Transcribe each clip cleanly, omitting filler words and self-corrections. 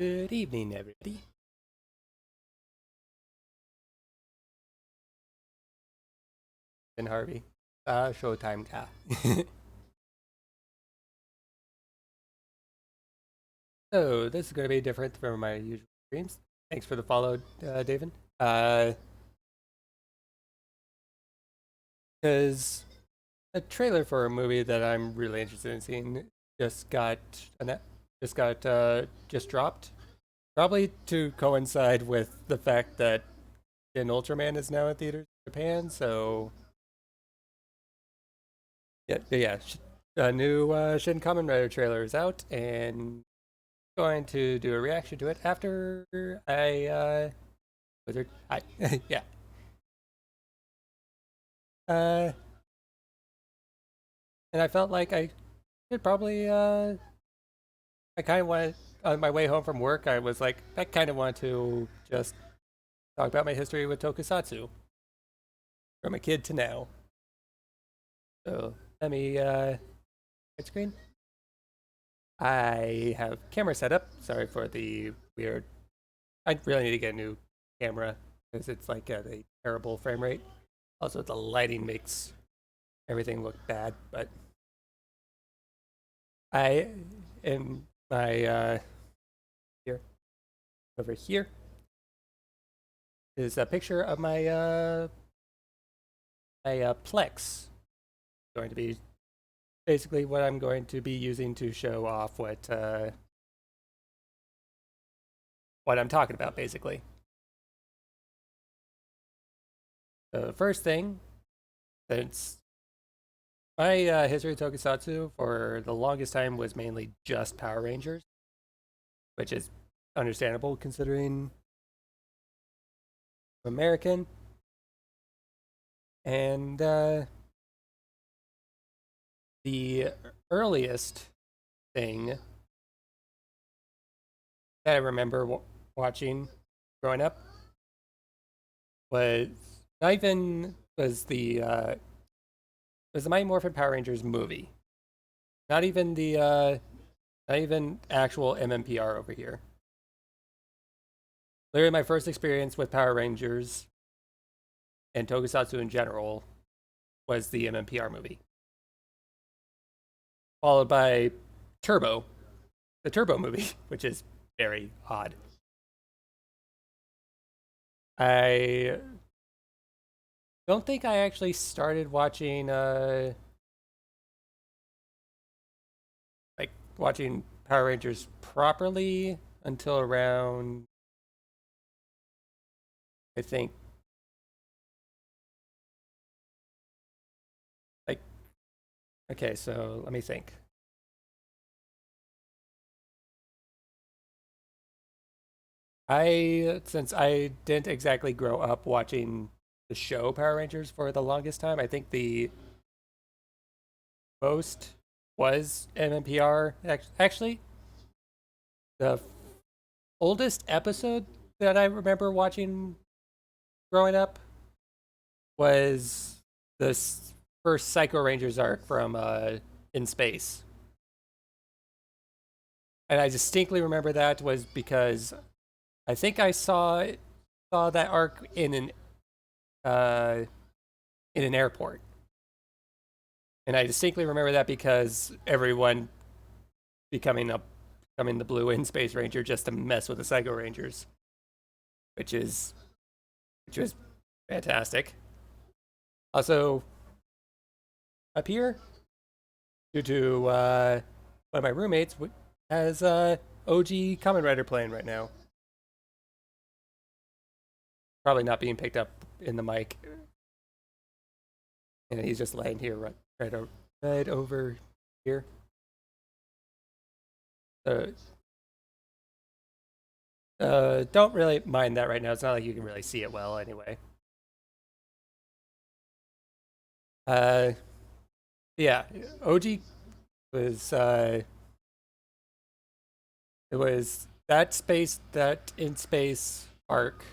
Good evening, everybody. And Harvey. Showtime ka. So, this is going to be different from my usual screens. Thanks for the follow, David. Because a trailer for a movie that I'm really interested in seeing just got just dropped. Probably to coincide with the fact that Shin Ultraman is now in theaters in Japan. So, yeah. A new Shin Kamen Rider trailer is out, and going to do a reaction to it after wizard. Hi. Yeah. Uh, and I felt like I should probably I kind of wanted on my way home from work. I was like, I kind of want to just talk about my history with Tokusatsu from a kid to now. So let me hit screen. I have camera set up. Sorry for the weird. I really need to get a new camera because it's like at a terrible frame rate. Also, the lighting makes everything look bad, but I in my here over here is a picture of my Plex. Going to be basically what I'm going to be using to show off what I'm talking about, basically. The first thing, since my history of Tokusatsu for the longest time was mainly just Power Rangers, which is understandable considering I'm American. And the earliest thing that I remember watching growing up was not even was the Mighty Morphin Power Rangers movie. Not even actual MMPR over here. Literally, my first experience with Power Rangers and Tokusatsu in general was the MMPR movie, followed by Turbo, the Turbo movie, which is very odd. I don't think I actually started watching watching Power Rangers properly until around I think like okay, so let me think. Since I didn't exactly grow up watching the show Power Rangers for the longest time, I think the most was MMPR. Actually, the oldest episode that I remember watching growing up was the first Psycho Rangers arc from In Space. And I distinctly remember that was because I think I saw that arc uh, in an airport. And I distinctly remember that because everyone becoming a becoming the blue in Space Ranger just to mess with the Psycho Rangers, which is which was fantastic. Also, up here, due to one of my roommates has OG Kamen Rider playing right now. Probably not being picked up in the mic, and he's just laying here right over here. Uh, don't really mind that right now. It's not like you can really see it well anyway. Uh, yeah, OG was it was that in space arc,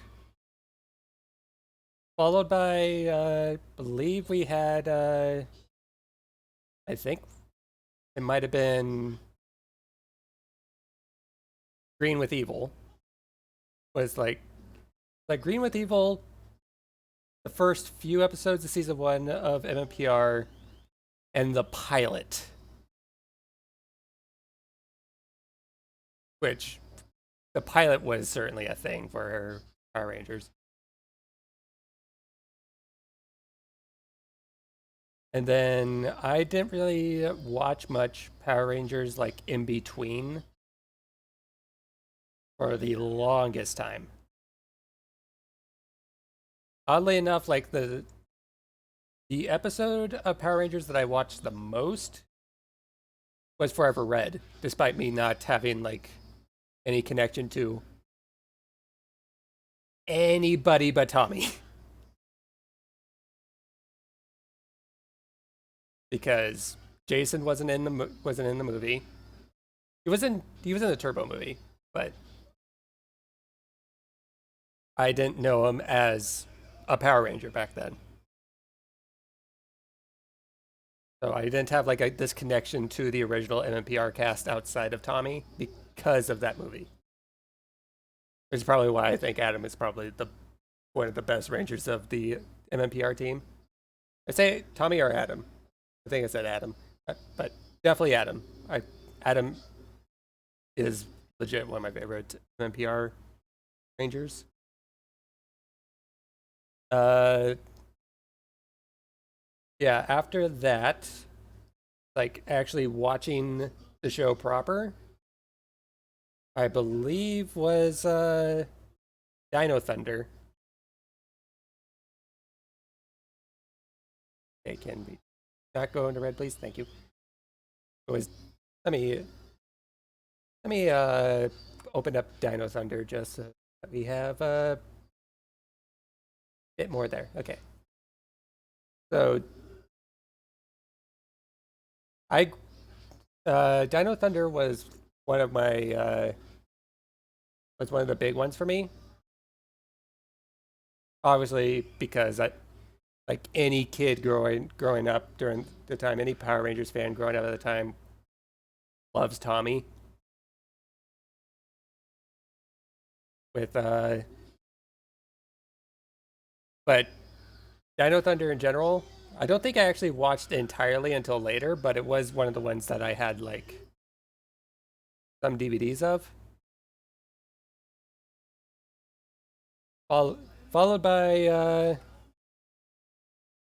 followed by believe we had I think it might have been Green with Evil was like Green with Evil. The first few episodes of season 1 of MMPR and the pilot, which the pilot was certainly a thing for Power Rangers. And then I didn't really watch much Power Rangers like in between for the longest time. Oddly enough, like the episode of Power Rangers that I watched the most was Forever Red, despite me not having like any connection to anybody but Tommy. Because Jason wasn't in the movie. He was in the Turbo movie, but I didn't know him as a Power Ranger back then. So I didn't have like this connection to the original MMPR cast outside of Tommy because of that movie. Which is probably why I think Adam is probably one of the best Rangers of the MMPR team. I say Tommy or Adam. I think I said Adam, but definitely Adam. Adam is legit one of my favorite MMPR Rangers. Yeah, after that, like actually watching the show proper, I believe was Dino Thunder. It can be not go into red, please. Thank you. It was let me let me open up Dino Thunder just so that we have a bit more there. Okay. So I Dino Thunder was one of my was one of the big ones for me. Obviously, because I like any kid growing up during the time, any Power Rangers fan growing up at the time loves Tommy. With but Dino Thunder in general, I don't think I actually watched entirely until later, but it was one of the ones that I had like some DVDs of. Followed by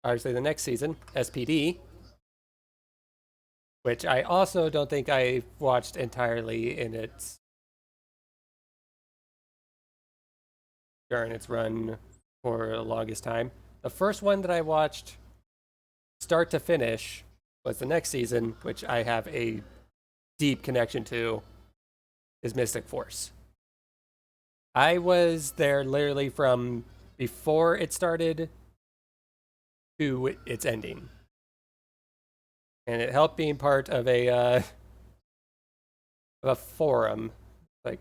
obviously the next season, SPD, which I also don't think I watched entirely in its during its run for the longest time. The first one that I watched start to finish was the next season, which I have a deep connection to, is Mystic Force. I was there literally from before it started to its ending. And it helped being part of a forum. Like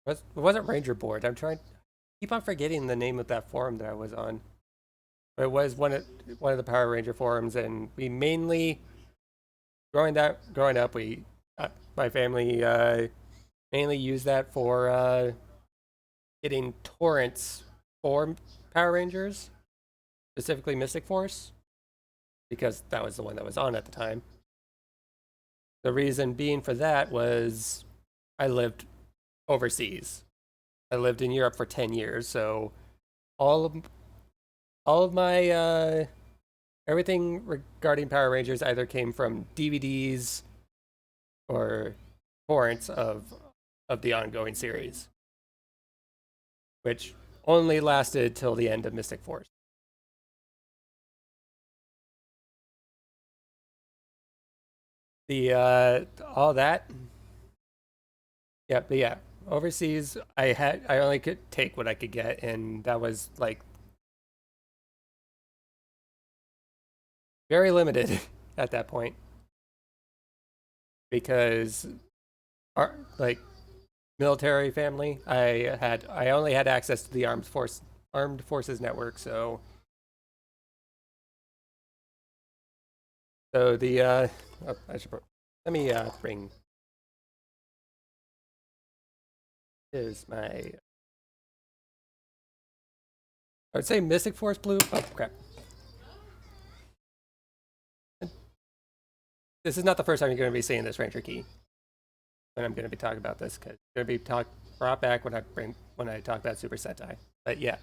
it wasn't Ranger Board. I'm trying keep on forgetting the name of that forum that I was on. But it was one of the Power Ranger forums, and we mainly growing up, we my family mainly used that for getting torrents for Power Rangers, specifically Mystic Force, because that was the one that was on at the time. The reason being for that was I lived overseas. I lived in Europe for 10 years, so all of all of my everything regarding Power Rangers either came from DVDs or torrents of the ongoing series, which only lasted till the end of Mystic Force. The all that, yeah, but yeah, overseas I only could take what I could get, and that was like very limited at that point because our like military family, I only had access to the armed forces network, so the oh, I should let me bring is my... I would say Mystic Force Blue. Oh, crap. This is not the first time you're going to be seeing this Ranger key when I'm going to be talking about this, because it's going to be brought back when I talk about Super Sentai. But yeah.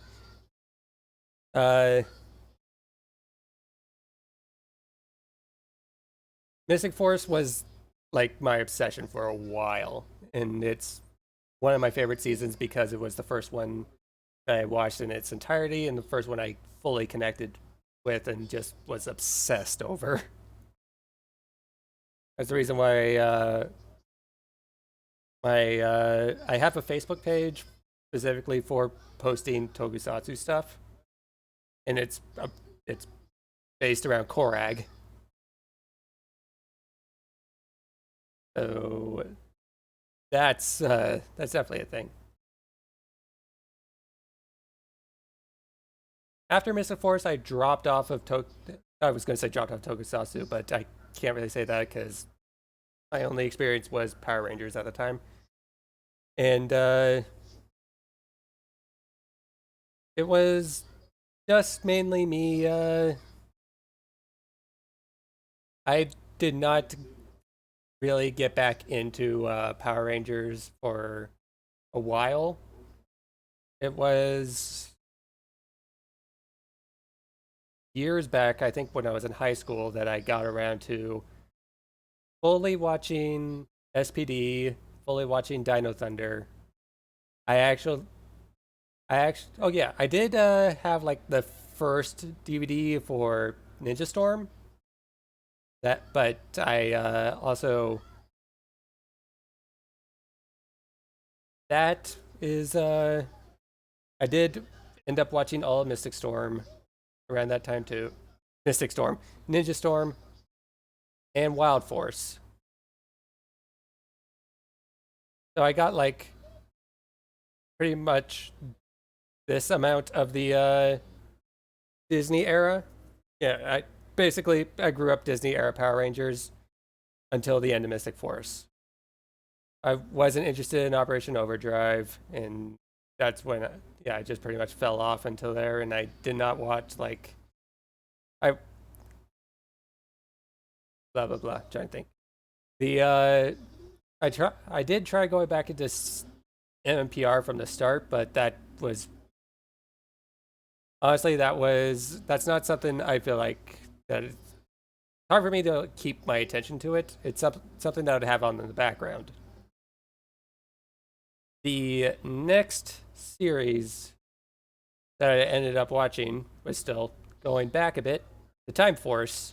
Mystic Force was like my obsession for a while, and it's one of my favorite seasons because it was the first one that I watched in its entirety and the first one I fully connected with and just was obsessed over. That's the reason why I have a Facebook page specifically for posting Tokusatsu stuff, and it's based around Korag. So that's definitely a thing. After Mystic Force, I dropped off of I was going to say dropped off Tokusatsu, but I can't really say that because my only experience was Power Rangers at the time. And it was just mainly me. I did not really get back into Power Rangers for a while. It was years back, I think when I was in high school, that I got around to fully watching SPD, fully watching Dino Thunder. Oh yeah, I did have like the first DVD for Ninja Storm. But I also that is I did end up watching all of Mystic Storm around that time too. Mystic Storm, Ninja Storm, and Wild Force. So I got like pretty much this amount of the Disney era. Yeah, I grew up Disney era Power Rangers until the end of Mystic Force. I wasn't interested in Operation Overdrive, and that's when I just pretty much fell off until there, and I did not watch like I blah blah blah. Trying to think. The I did try going back into MMPR from the start, but that was honestly that's not something I feel like that it's hard for me to keep my attention to it. It's something that I would have on in the background. The next series that I ended up watching was still going back a bit, the Time Force,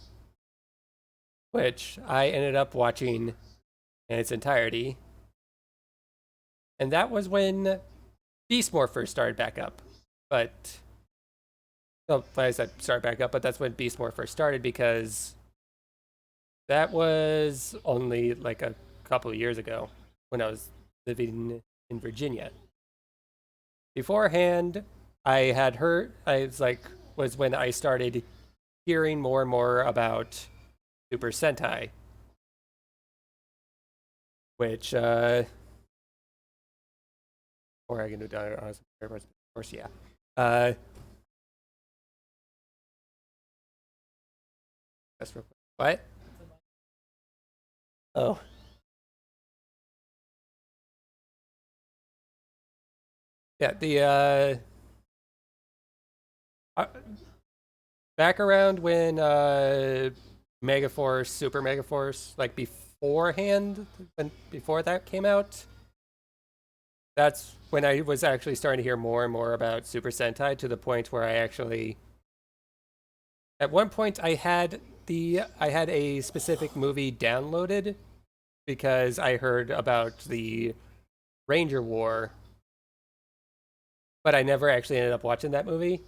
which I ended up watching in its entirety. And that was when Beast Morphers started back up. But, well, like I said, start back up, but that's when Beast Morphers started because that was only like a couple of years ago when I was living in Virginia. Beforehand, was when I started hearing more and more about Super Sentai, which, or I can do that, of course, yeah. That's real quick. What? Oh. Yeah, the back around when Megaforce, Super Megaforce, like before that came out, that's when I was actually starting to hear more and more about Super Sentai to the point where at one point I had a specific movie downloaded because I heard about the Ranger War, but I never actually ended up watching that movie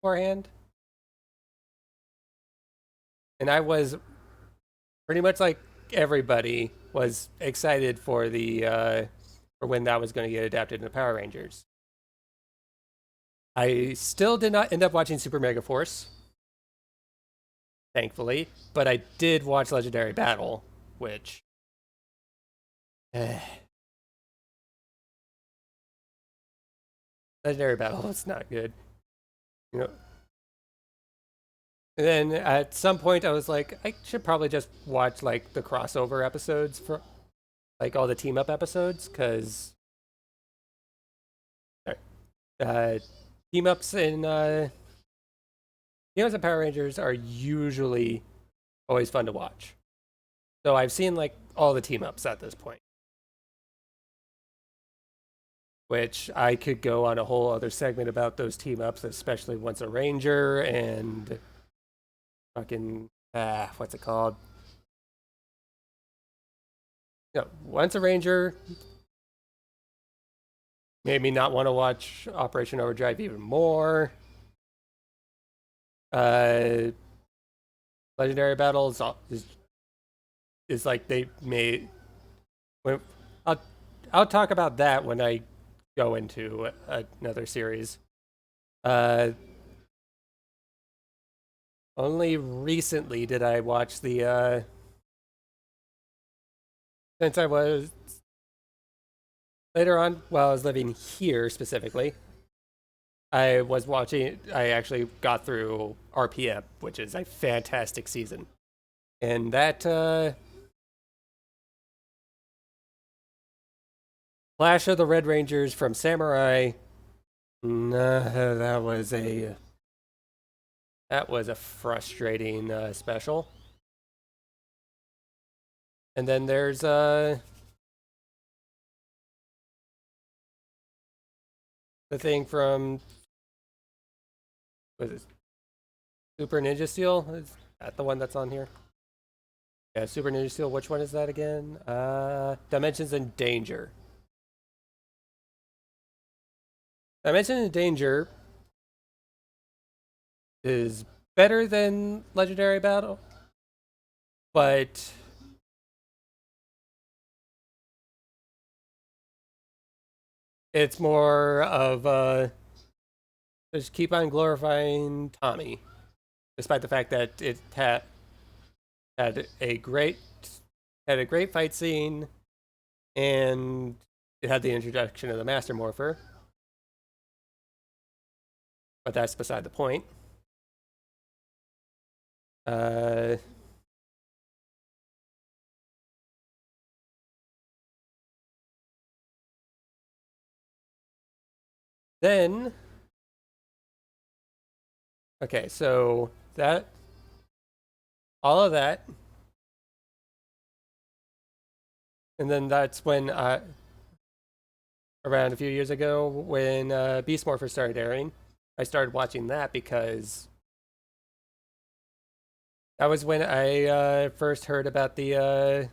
beforehand. And I was pretty much like everybody was excited for for when that was going to get adapted into Power Rangers. I still did not end up watching Super Mega Force, thankfully, but I did watch Legendary Battle, which Legendary Battle is not good. You know. And then at some point, I was like, I should probably just watch like the crossover episodes for like all the team up episodes, because uh, team ups in team ups and Power Rangers are usually always fun to watch. So I've seen like all the team ups at this point, which I could go on a whole other segment about those team ups, especially Once a Ranger and fucking what's it called? No, Once a Ranger made me not want to watch Operation Overdrive even more. Uh, Legendary Battles is like they made. When, I'll I'll talk about that when I go into another series. Uh, Only recently did I watch the since I was later on while I was living here specifically. I actually got through RPM, which is a fantastic season. And that Clash of the Red Rangers from Samurai, that was a frustrating special. And then there's the thing from was it Super Ninja Steel? Is that the one that's on here? Yeah, Super Ninja Steel. Which one is that again? Dimensions in Danger. Dimensions in Danger is better than Legendary Battle, but it's more of just keep on glorifying Tommy, despite the fact that it had a great fight scene, and it had the introduction of the Master Morpher. But that's beside the point. Uh, then, okay, so that all of that, and then that's when around a few years ago when Beast Morpher started airing, I started watching that because that was when I first heard about the. I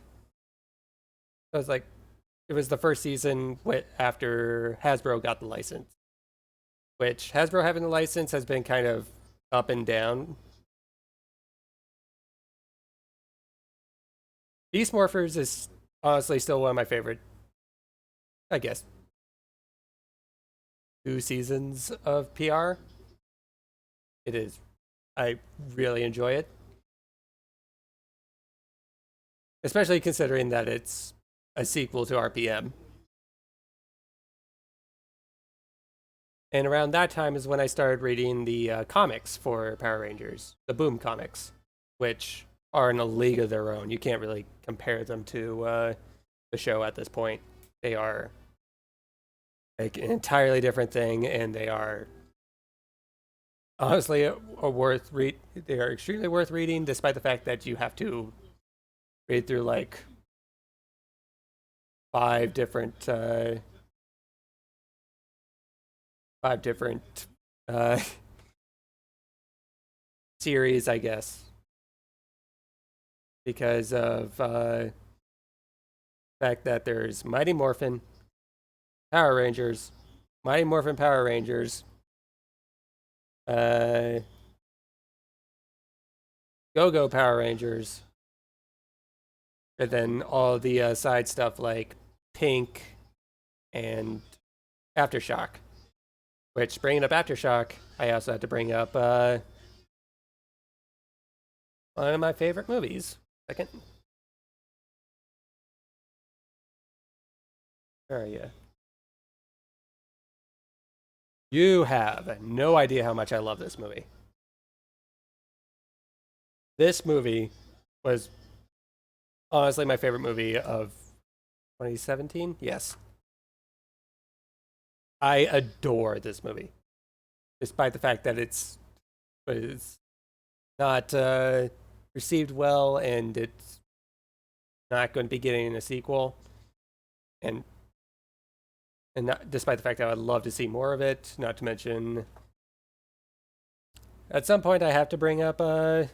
was like, it was the first season after Hasbro got the license, which Hasbro having the license has been kind of up and down. Beast Morphers is honestly still one of my favorite, I guess, 2 seasons of PR. It is. I really enjoy it, especially considering that it's a sequel to RPM. And around that time is when I started reading the comics for Power Rangers, the Boom comics, which are in a league of their own. You can't really compare them to the show at this point. They are like an entirely different thing, and they are honestly They are extremely worth reading, despite the fact that you have to read through like 5 different five different uh, series, I guess, because of the fact that there's Mighty Morphin Power Rangers, Mighty Morphin Power Rangers, uh, Go Go Power Rangers, and then all the side stuff like Pink and Aftershock. Which, bringing up Aftershock, I also had to bring up one of my favorite movies. Second. Where are you? You have no idea how much I love this movie. This movie was honestly my favorite movie of 2017. Yes. I adore this movie, despite the fact that it's not received well and it's not going to be getting a sequel. And not, despite the fact that I'd love to see more of it, not to mention at some point I have to bring up no,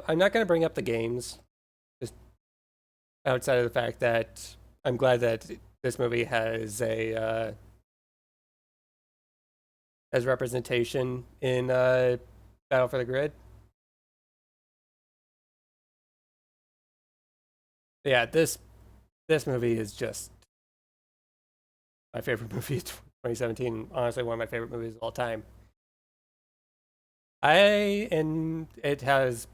I'm not going to bring up the games, just outside of the fact that I'm glad that this movie has a as representation in Battle for the Grid. Yeah, this movie is just my favorite movie of 2017. Honestly, one of my favorite movies of all time. And it has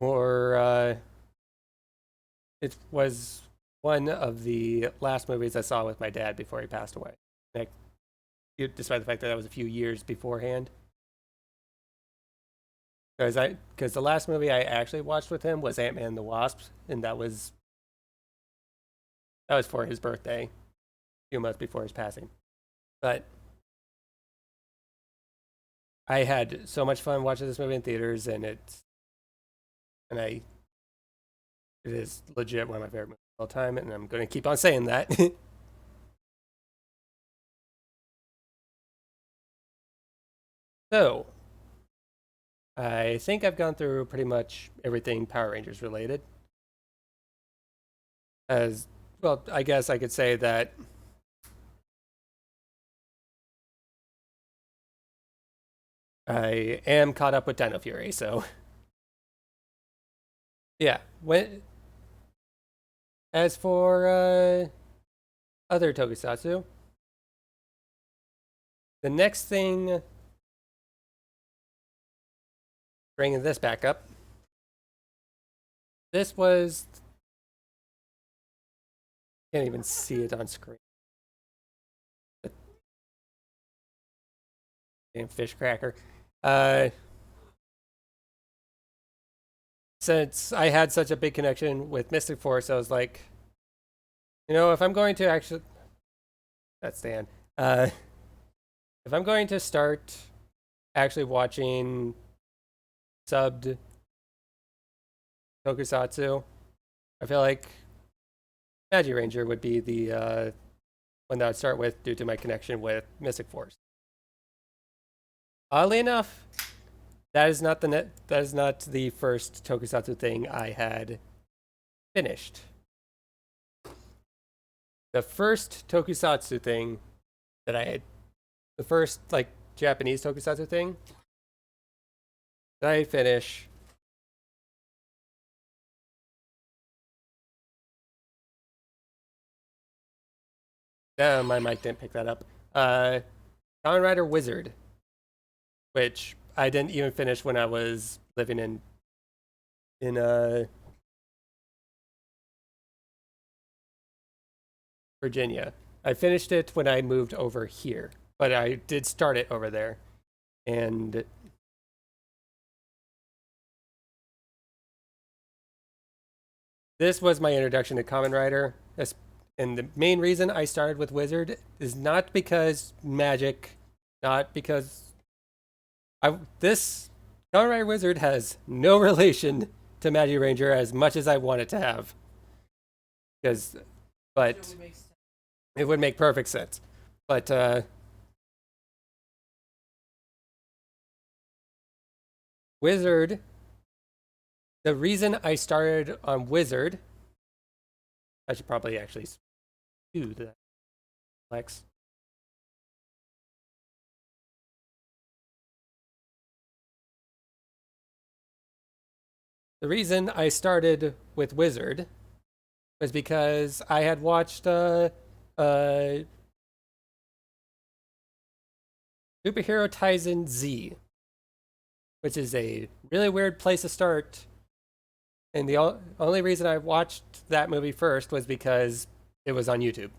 more. It was one of the last movies I saw with my dad before he passed away. Like, despite the fact that was a few years beforehand. Because the last movie I actually watched with him was Ant-Man and the Wasp, and that was for his birthday, a few months before his passing. But I had so much fun watching this movie in theaters, and it is legit one of my favorite movies of all time, and I'm going to keep on saying that. So, I think I've gone through pretty much everything Power Rangers related. As well, I guess I could say that I am caught up with Dino Fury, so yeah. As for other Tokusatsu, the next thing, bringing this back up, this was, can't even see it on screen. Damn fish cracker. Since I had such a big connection with Mystic Force, I was like, if I'm going to actually, that's Dan. If I'm going to start actually watching subbed Tokusatsu, I feel like Magiranger would be the one that I'd start with due to my connection with Mystic Force. Oddly enough, that is not the first Tokusatsu thing I had finished. The first Tokusatsu thing that I had, the first like Japanese Tokusatsu thing that I finish. My mic didn't pick that up. Kamen Rider Wizard, which I didn't even finish when I was living in Virginia. I finished it when I moved over here, but I did start it over there, and this was my introduction to Kamen Rider. And the main reason I started with Wizard is not because magic, not because this Kamen Rider Wizard has no relation to Magiranger as much as I want it to have. But it would make perfect sense. But Wizard, the reason I started on Wizard, I should probably actually do that, Lex. The reason I started with Wizard was because I had watched Superhero Taisen Z, which is a really weird place to start. And the only reason I watched that movie first was because it was on YouTube.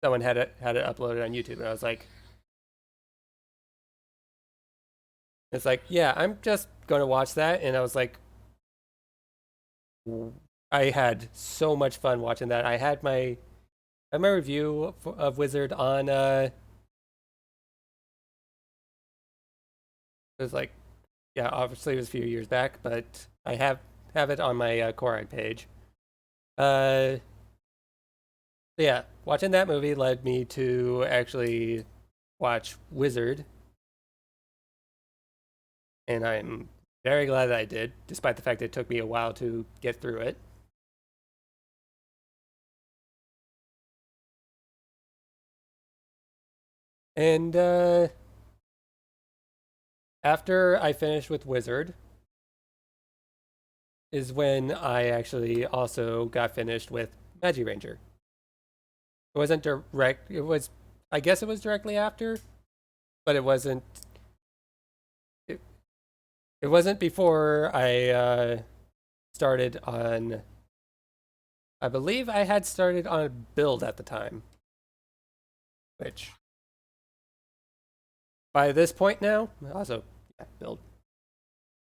Someone had it uploaded on YouTube, and I was like, It's like, yeah, I'm just going to watch that. And I was like, I had so much fun watching that. I had my review of Wizard on, it was like, yeah, obviously it was a few years back, but I have it on my KairiHawk page. Uh, yeah, watching that movie led me to actually watch Wizard, and I'm very glad that I did, despite the fact that it took me a while to get through it. And after I finished with Wizard, is when I actually also got finished with Magi Ranger. It wasn't direct. It was, I guess, it was directly after, but it wasn't. It, it wasn't before I started on. I believe I had started on Build at the time, which by this point now, also yeah, Build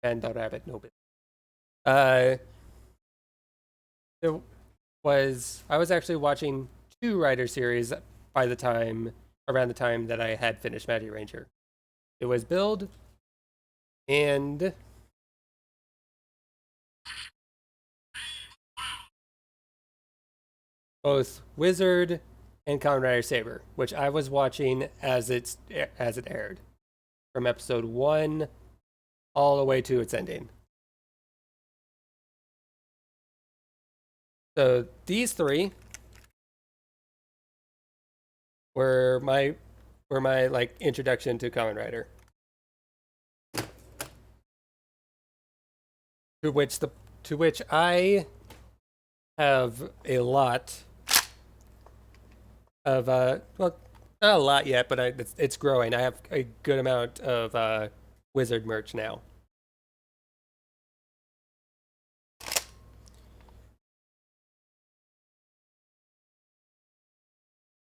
and the Rabbit no Build. Uh, there was I was actually watching two Rider series by the time around the time that I had finished Magi Ranger. It was Build and both Wizard and Kamen Rider Saber, which I was watching as it aired, from episode 1 all the way to its ending. So these three were my like introduction to Kamen Rider, to which the to which I have a lot of well, not a lot yet, but it's growing. I have a good amount of Wizard merch now.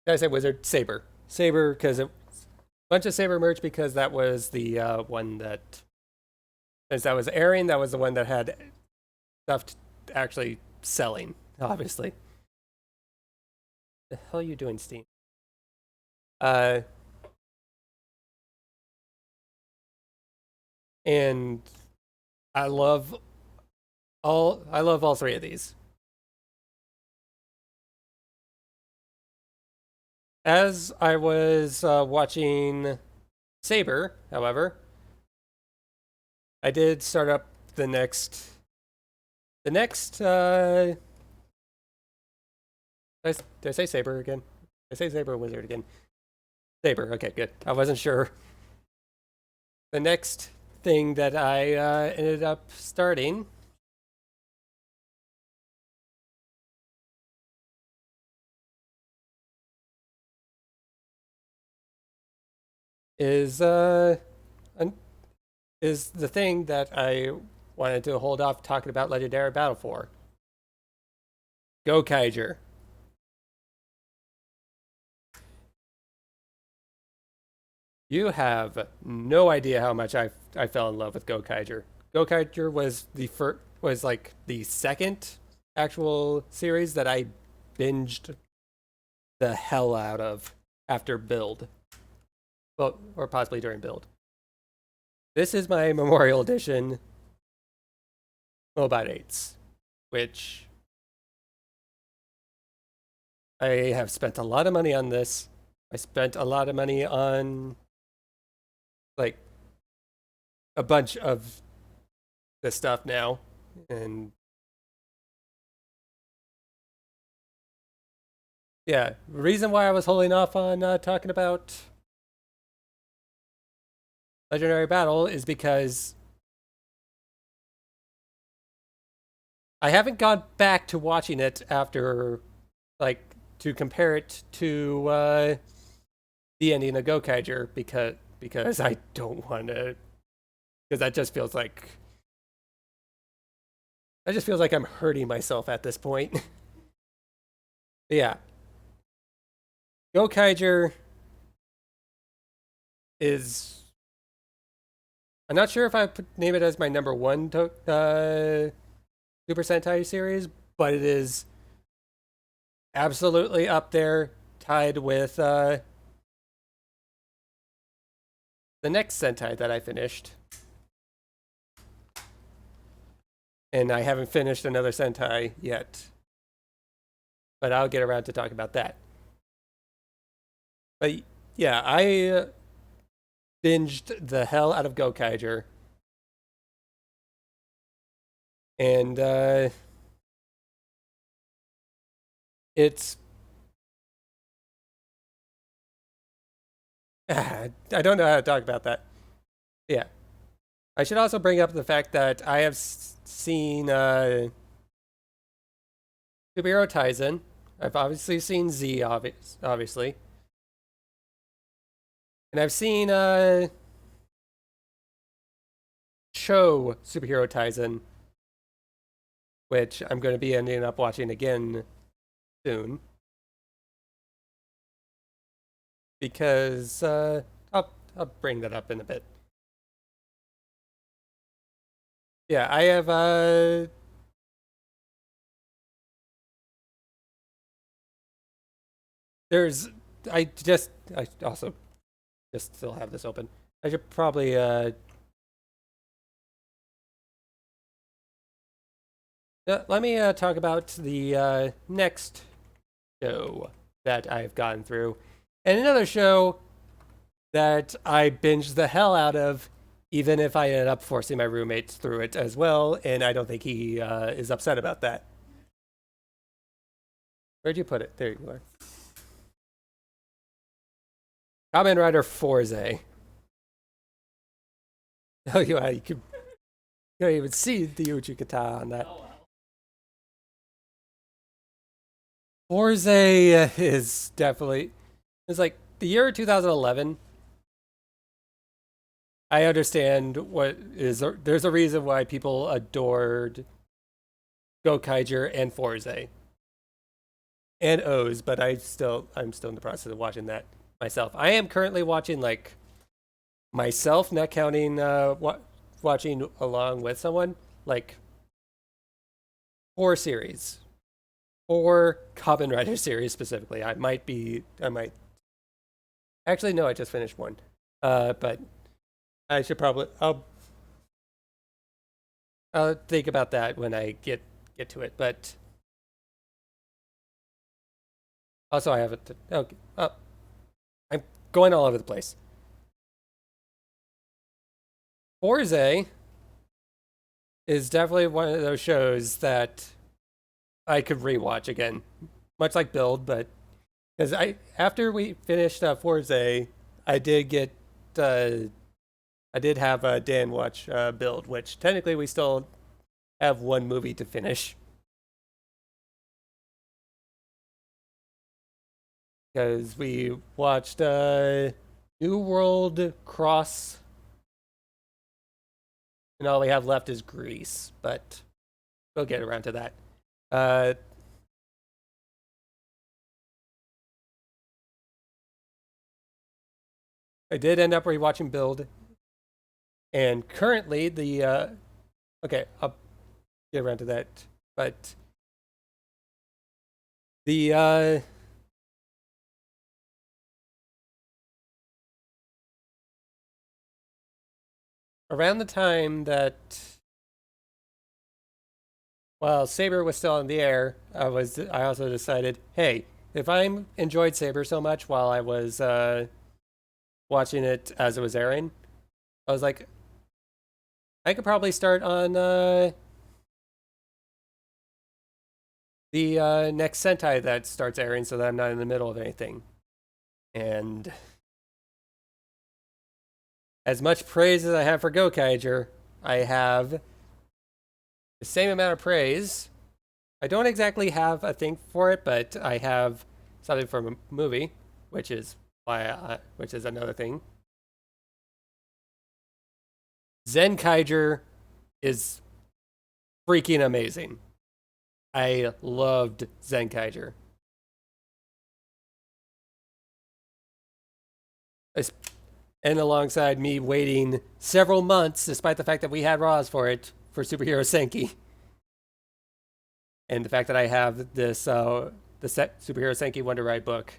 Did I say Wizard? Saber, because a bunch of Saber merch, because that was the one that, as that was airing, that was the one that had stuff actually selling. Obviously, the hell are you doing, Steam? Uh, and I love I love all three of these. As I was watching Saber, however, I did start up the next did I say Saber again? Did I say Saber or Wizard again? Saber, okay, good. I wasn't sure. The next thing that I ended up starting is is the thing that I wanted to hold off talking about Legendary Battle for. Go Kaiger. You have no idea how much I fell in love with Go Kaiger. Go Kaiger was was like the second actual series that I binged the hell out of after Build. Well, or possibly during Build. This is my Memorial Edition Mobile 8s, which I have spent a lot of money on this. I spent a lot of money on like a bunch of this stuff now. And yeah, the reason why I was holding off on talking about Legendary Battle is because I haven't gone back to watching it after, like, to compare it to the ending of Gokaiger, because I don't want to, because that just feels like I'm hurting myself at this point. Yeah, Gokaiger is I'm not sure if I name it as my number one Super Sentai series, but it is absolutely up there, tied with the next Sentai that I finished. And I haven't finished another Sentai yet. But I'll get around to talk about that. But yeah, I binged the hell out of Gokaiger. And it's I don't know how to talk about that. Yeah. I should also bring up the fact that I have seen Superhero Taisen. I've obviously seen Z, obviously. And I've seen Show Superhero Taisen, which I'm going to be ending up watching again soon. Because I'll bring that up in a bit. Yeah, I have there's I also just still have this open. I should probably let me talk about the next show that I've gotten through. And another show that I binged the hell out of, even if I ended up forcing my roommates through it as well, and I don't think he is upset about that. Where'd you put it? There you are. Kamen Rider Forze. Oh, you can even see the Uchikata on that. Forze is definitely, it's like the year 2011. I understand what is, there's a reason why people adored Gokaiger and Forze and O's, but I'm still in the process of watching that myself. I am currently watching like myself, not counting watching along with someone, like 4 series, 4 Kamen Rider series specifically. I might actually no, I just finished one, but I should probably I'll think about that when I get to it. But also I have it. Okay, I'm going all over the place. Forze is definitely one of those shows that I could rewatch again, much like Build, but because after we finished Forze, I did get I did have Dan watch Build, which technically we still have one movie to finish because we watched New World Cross, and all we have left is Grease, but we'll get around to that. I did end up rewatching Build, and currently the okay, I'll get around to that, but the around the time that while Saber was still in the air, I also decided, hey, if I enjoyed Saber so much while I was watching it as it was airing, I was like, I could probably start on the next Sentai that starts airing so that I'm not in the middle of anything. And as much praise as I have for Gokaiger, I have the same amount of praise. I don't exactly have a thing for it, but I have something from a movie, which is which is another thing. Zenkaiger is freaking amazing. I loved Zenkaiger. and alongside me waiting several months, despite the fact that we had Raws for it, for Superhero Senki, and the fact that I have this the set Superhero Senki Wonder Ride book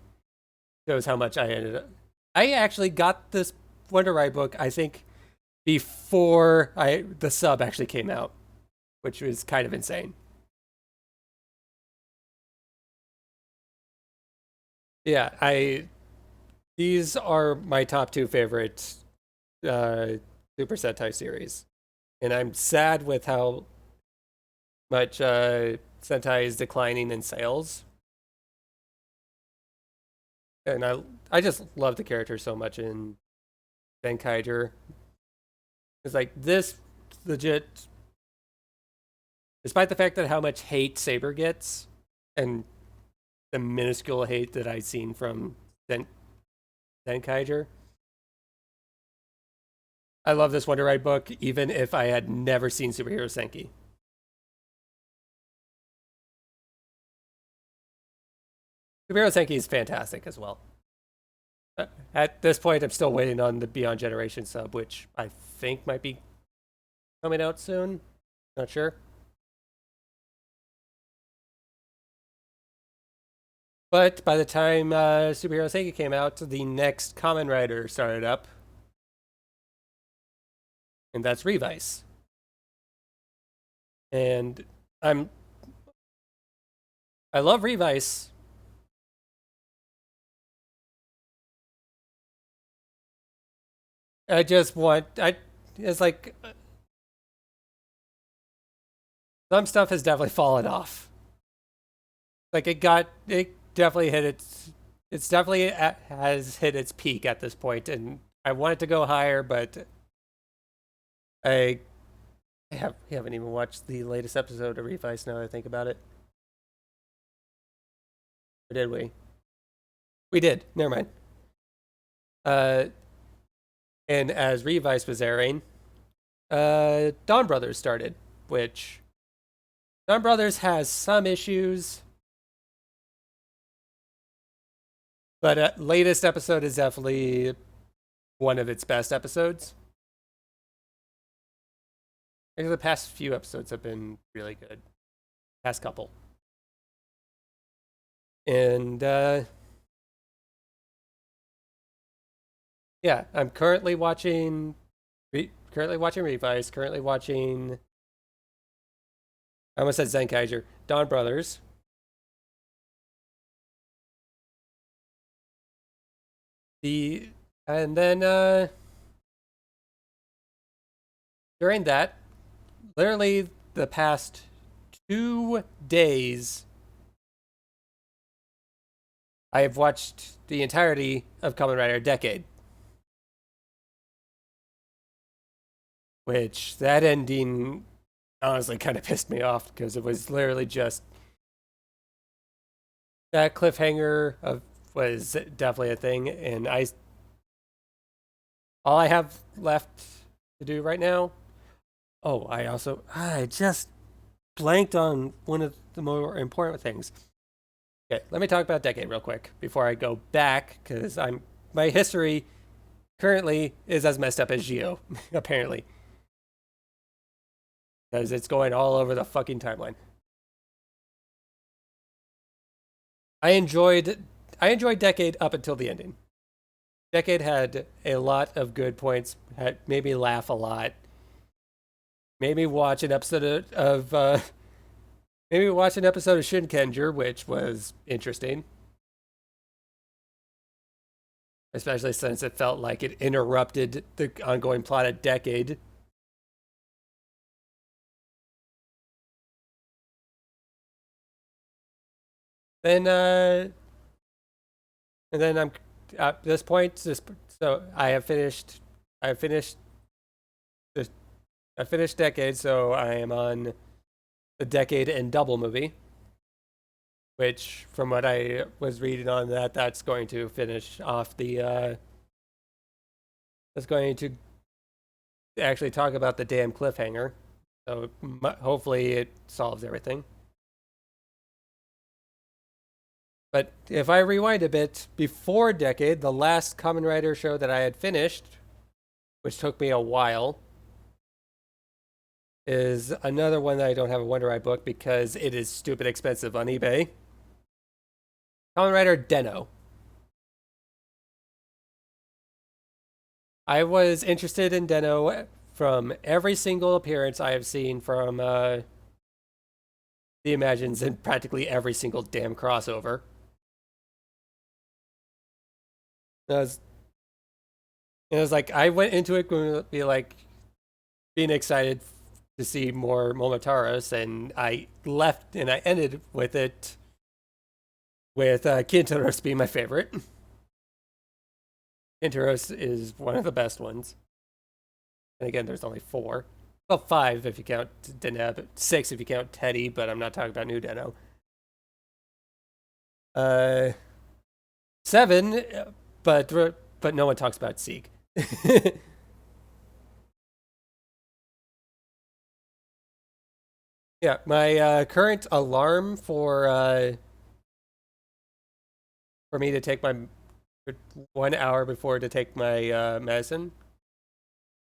shows how much I ended up. I actually got this Wonder Ride book, I think, before the sub actually came out, which was kind of insane. Yeah, I these are my top two favorite uh, Super Sentai series, and I'm sad with how much Sentai is declining in sales. And I just love the character so much in Zenkaiger. It's like this legit, despite the fact that how much hate Saber gets, and the minuscule hate that I've seen from Zenkaiger. I love this Wonder Ride book, even if I had never seen Superhero Senki. Superhero Senki is fantastic as well. At this point, I'm still waiting on the Beyond Generation sub, which I think might be coming out soon. Not sure. But by the time Superhero Senki came out, the next Kamen Rider started up, and that's Revice. And I'm I love Revice. I just want I it's like some stuff has definitely fallen off. Like it definitely hit it's definitely has hit its peak at this point, and I want it to go higher, but I haven't even watched the latest episode of Revice now that I think about it. Or did we? We did. Never mind. Uh, and as Revice was airing, Dawn Brothers started, which Dawn Brothers has some issues, but latest episode is definitely one of its best episodes. I think the past few episodes have been really good. Past couple. And yeah, I'm currently watching Revice, currently watching I almost said Zenkaiger, Dawn Brothers. The and then during that, literally the past 2 days, I have watched the entirety of Kamen Rider Decade. Which that ending honestly kind of pissed me off because it was literally just that cliffhanger of was definitely a thing, and I all I have left to do right now. Oh, I just blanked on one of the more important things. Okay, let me talk about Decade real quick before I go back because my history currently is as messed up as Geo apparently because it's going all over the fucking timeline. I enjoyed Decade up until the ending. Decade had a lot of good points, made me laugh a lot, made me watch an episode of maybe watch an episode of Shin, which was interesting, especially since it felt like it interrupted the ongoing plot of Decade. Then and then I'm at this point. So I have finished. I finished. This, I finished Decade, so I am on the Decade and Double movie, which, from what I was reading on that's going to finish off the. That's going to actually talk about the damn cliffhanger. So hopefully it solves everything. But if I rewind a bit, before Decade, the last Kamen Rider show that I had finished, which took me a while, is another one that I don't have a Wonder Eye book because it is stupid expensive on eBay. Kamen Rider Den-O. I was interested in Den-O from every single appearance I have seen from the Imagines in practically every single damn crossover. It was, it was like I went into it going to be like being excited to see more Momotaros, and I left and I ended with it with Kintaros being my favorite. Kintaros is one of the best ones. And again, there's only four. Well, five if you count Deneb, six if you count Teddy, but I'm not talking about New Den-O. Uh, seven, but no one talks about Seek. Yeah, my current alarm for me to take my 1 hour before to take my medicine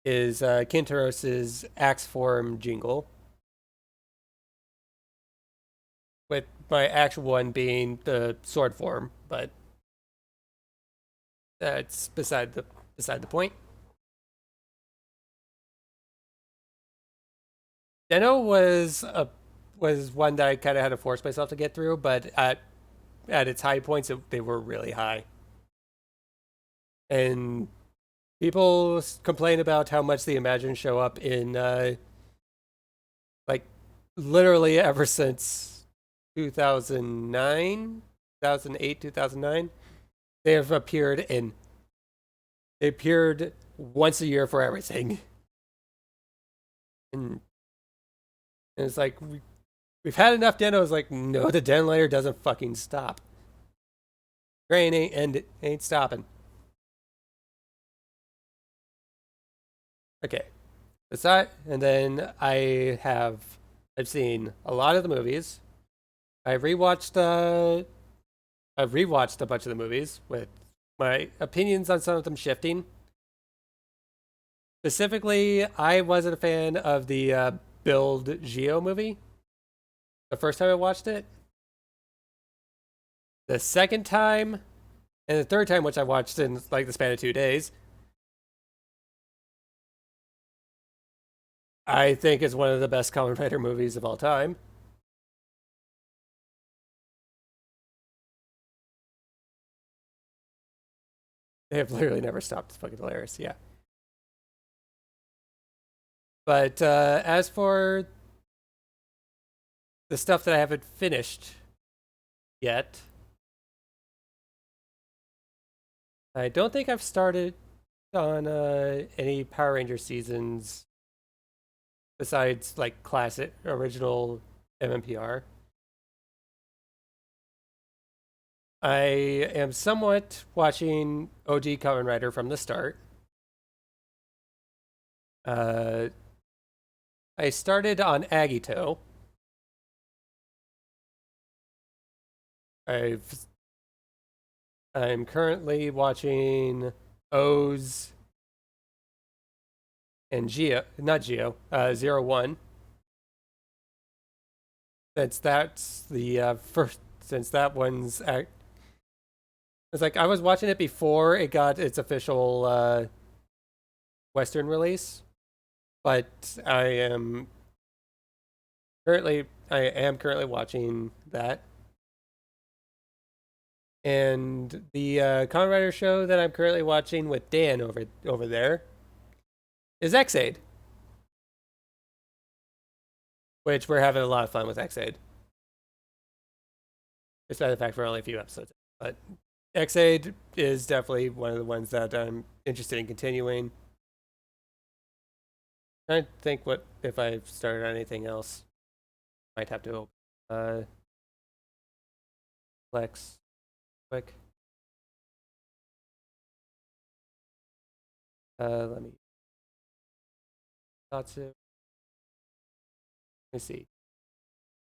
is Kintaros's axe form jingle, with my actual one being the sword form, but that's beside the point. Den-O was one that I kind of had to force myself to get through, but at its high points, they were really high. And people complain about how much the Imagine show up in, like, literally ever since 2009, 2008, 2009. They have appeared in. They appeared once a year for everything. And it's like, we've had enough Den-Os. Like, no, the Den layer doesn't fucking stop. Train ain't stopping. Okay. Aside, and then I've seen a lot of the movies. I've rewatched I've rewatched a bunch of the movies with my opinions on some of them shifting. Specifically, I wasn't a fan of the Build Geo movie the first time I watched it. The second time and the third time, which I watched in like the span of 2 days, I think is one of the best Kamen Rider movies of all time. They have literally never stopped. It's fucking hilarious. Yeah. But as for the stuff that I haven't finished yet, I don't think I've started on any Power Ranger seasons besides like classic original MMPR. I am somewhat watching OG Kamen Rider from the start. Uh, I started on Agito. I've I'm currently watching O's and Geo, not Geo, 01. Since that's the first, since that one's, it's like I was watching it before it got its official Western release, but I am currently watching that. And the Kamen Rider show that I'm currently watching with Dan over there is X-Aid, which we're having a lot of fun with X-Aid. Despite the fact we're only a few episodes, but X-Aid is definitely one of the ones that I'm interested in continuing. I think what if I started on anything else, might have to open Flex quick. Let me Tatsu. Let me see.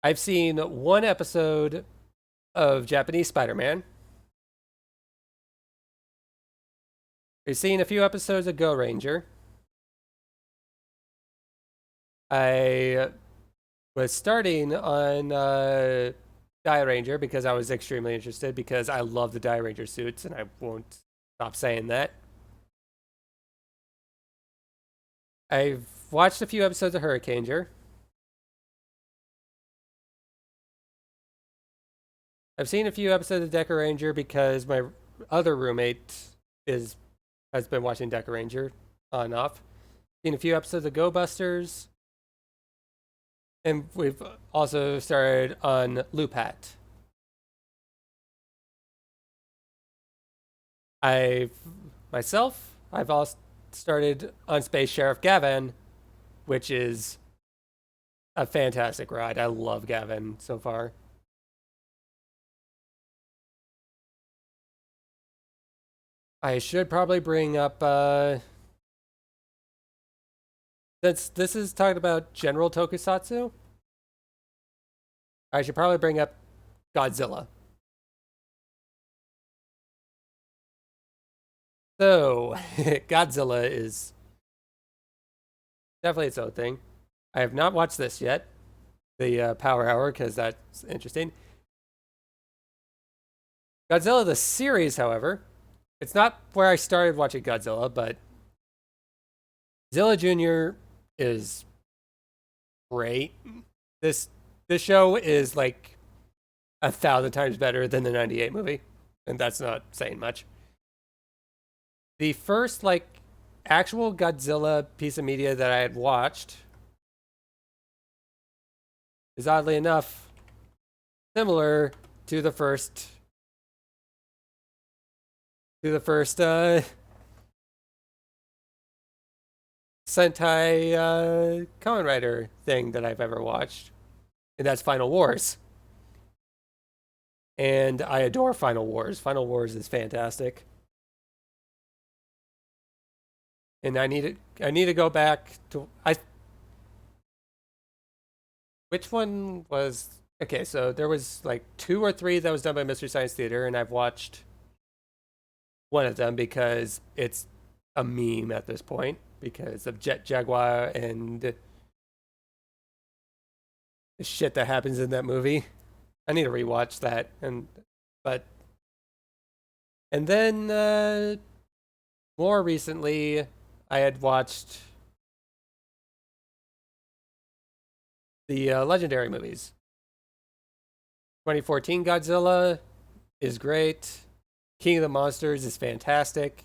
I've seen one episode of Japanese Spider-Man. We've seen a few episodes of Go Ranger. I was starting on Die Ranger because I was extremely interested because I love the Die Ranger suits and I won't stop saying that. I've watched a few episodes of Hurricaneger. I've seen a few episodes of Deca Ranger because my other roommate has been watching Deca Ranger on and off. Seen a few episodes of Go Busters. And we've also started on Loopat. I've also started on Space Sheriff Gavin, which is a fantastic ride. I love Gavin so far. I should probably bring up since this is talking about general tokusatsu, I should probably bring up Godzilla. So, Godzilla is definitely its own thing. I have not watched this yet, the Power Hour, because that's interesting. Godzilla the series, however, it's not where I started watching Godzilla, but Zilla Jr. is great. This show is like 1,000 times better than the '98 movie, and that's not saying much. The first like actual Godzilla piece of media that I had watched is oddly enough similar to the first Sentai Kamen Rider thing that I've ever watched, and that's Final Wars. And I adore Final Wars. Final Wars is fantastic. And I need to go back to which one was okay, so there was like 2 or 3 that was done by Mystery Science Theater, and I've watched one of them because it's a meme at this point because of Jet Jaguar and the shit that happens in that movie. I need to rewatch that but and then more recently I had watched the Legendary movies. 2014 Godzilla is great. King of the Monsters is fantastic.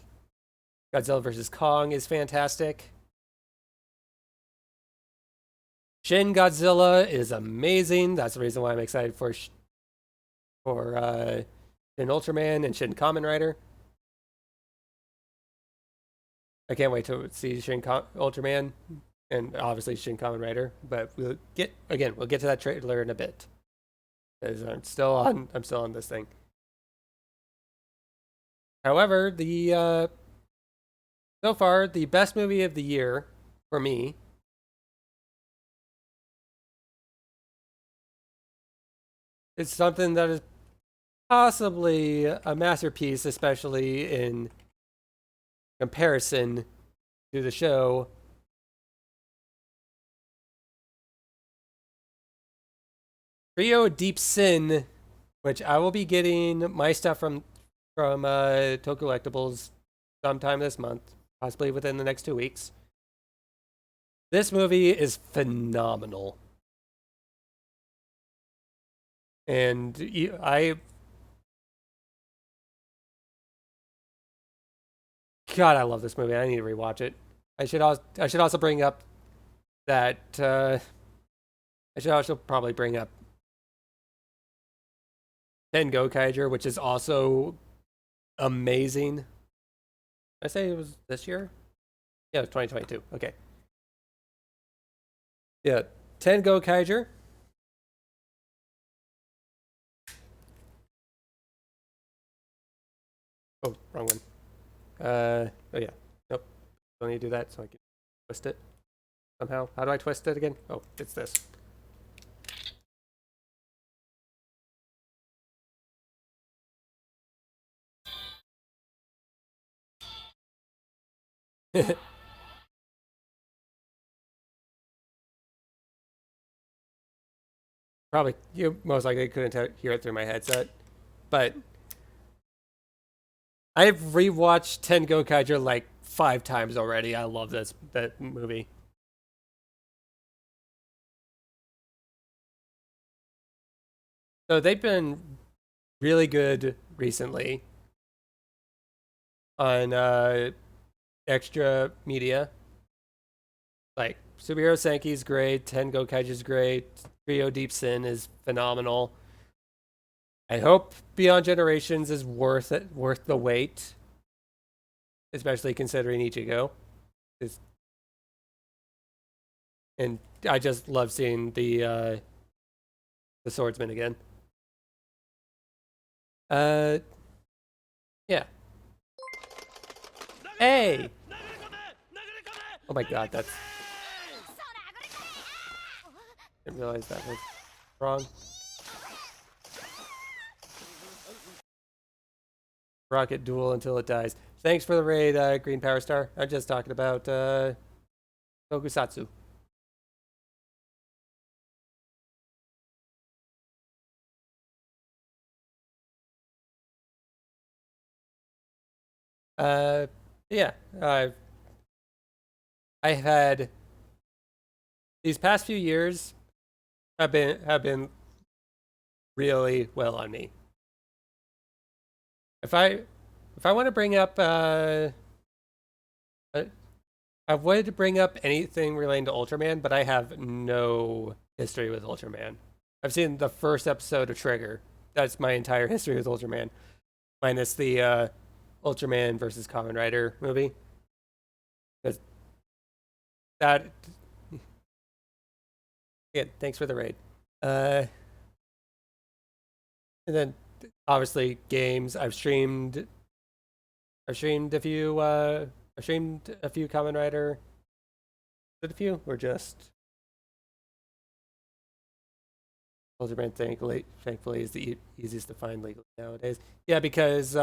Godzilla vs. Kong is fantastic. Shin Godzilla is amazing. That's the reason why I'm excited for Shin Ultraman and Shin Kamen Rider. I can't wait to see Ultraman and obviously Shin Kamen Rider. But we'll get to that trailer in a bit. Because I'm still on this thing. However, so far the best movie of the year for me is something that is possibly a masterpiece, especially in comparison to the show. Trio Deep Sin, which I will be getting my stuff from Toku Collectibles sometime this month, possibly within the next 2 weeks. This movie is phenomenal. And God, I love this movie. I need to rewatch it. I should also bring up that I should also probably bring up Ten Gokaiger, which is also amazing. Did I say it was this year? Yeah, it was 2022. Okay. Yeah, Ten Gokaiger. Oh, wrong one. Oh yeah. Nope. Don't need to do that, so I can twist it somehow. How do I twist it again? Oh, it's this. Probably you most likely couldn't hear it through my headset, but I've rewatched Ten Go Kaiju like 5 times already. I love that movie. So they've been really good recently on extra media. Like Superhero Senki's great, Ten Go Kaiju's great, Trio Deep Sin is phenomenal. I hope Beyond Generations is worth the wait, especially considering Ichigo. It's, and I just love seeing the swordsman again. Uh, yeah. Hey. Oh my God, that's. Didn't realize that was wrong. Rocket duel until it dies. Thanks for the raid, Green Power Star. I'm just talking about Tokusatsu. Uh, yeah. I've had these past few years have been really well on me. If I want to bring up uh, I wanted to bring up anything relating to Ultraman, but I have no history with Ultraman. I've seen the first episode of Trigger. That's my entire history with Ultraman, minus the Ultraman versus Kamen Rider movie. 'Cause that, yeah, thanks for the raid. Uh, and then obviously games. I've streamed a few. I've streamed a few Kamen Rider. Did a few or just Ultraman? Thankfully, is the easiest to find legally nowadays. Yeah, because